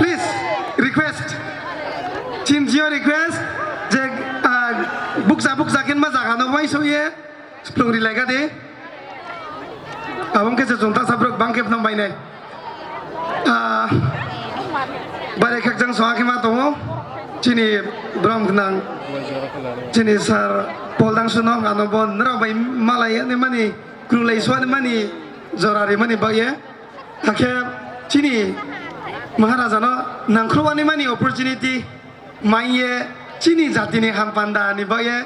please request sincere request je buksa kin ma jaga no wai so ye splung ri lega de abang ke jongta sabrok bangkep nang bai nai bare khak jang soa ki ma tongo chini bram gnang chini sar poldang suno ngano bon nra bai malai ne mani krulai so ne mani jorari mani ba ye akhe chini maharaja no nangkhruani mani opportunity maiye chini jati ni hampanda ni ba ye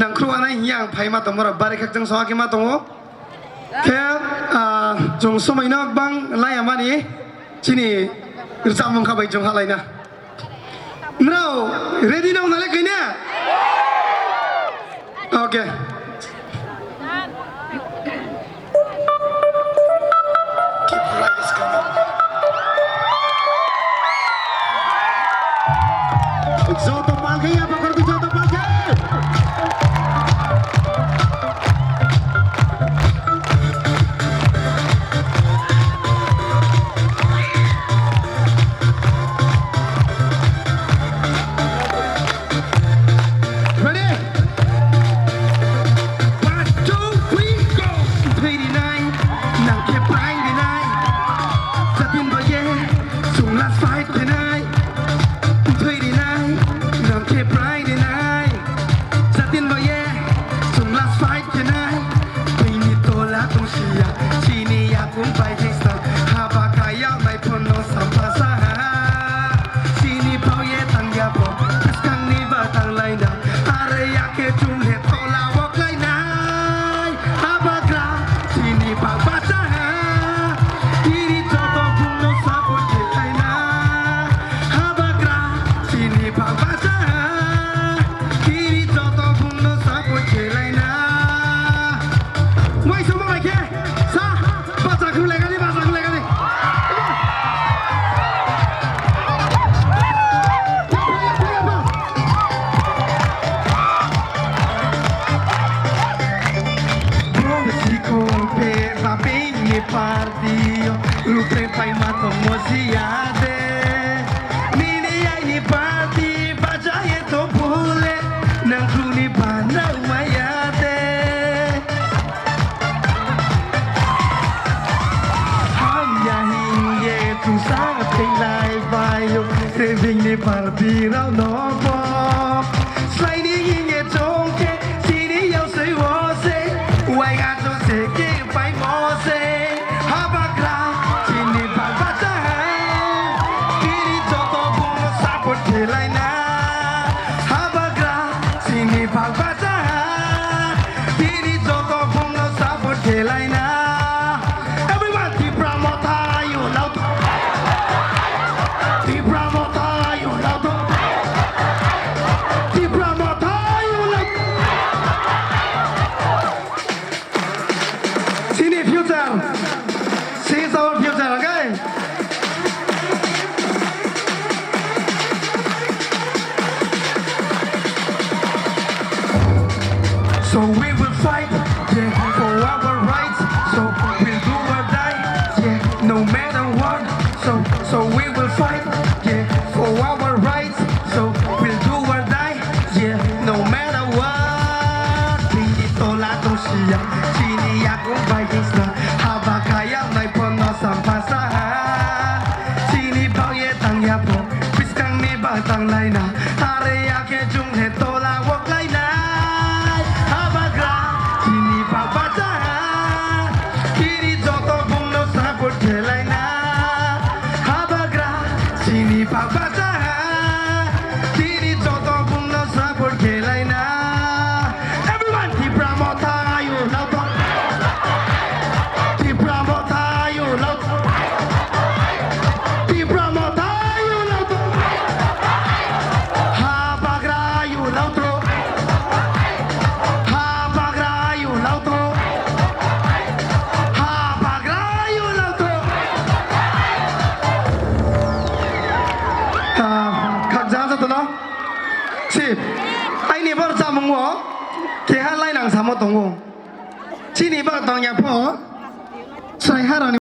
nangkhruana yang phaima tomora bare khak jang soa ki ma tongo ke jong somai no bang laya mani chini Rizamong kabai jong halai na. Now ready now nale kini? Okay. Tipra is coming. JOTO palke ya pakar tu JOTO palke. Partiyo lutre pai mato moziade nini ai parti bajaye to pule nang kruni bana mayade ham ya hinge tu sa pelai bayo reving ni parti rao no bo sai ni hinge chongke sini yau sei wo se wai ga to se ke pai mo se Everyone, Tipra Motha, you love. Tipra Motha, you love. Tipra Motha, you love. See the future. See our future, okay? So we will fight, yeah, for our rights. So we'll do or die, yeah, no matter what. So we will fight, yeah, for our rights. So we'll do or die, yeah, no matter what. Pinito la tosia, chini ya kumbai isla, haba kaya mai pono sampasa. Chini bao ye tang ya po, piskang ni ba tang lai na, hare ya ke jung he tola wok lai na. Everyone, Tipra Motha, you love. Tipra Motha, you love. Tipra Motha, you love. Habagra, you love. Habagra, you love. Habagra, you love. Khắc giá cho tụi nó. Chị, anh này bao giờ mong ngỏ, thì hai lai nàng sao mà tổng ngủ. Chị này bao tòng nhà phố, xoay hát rồi.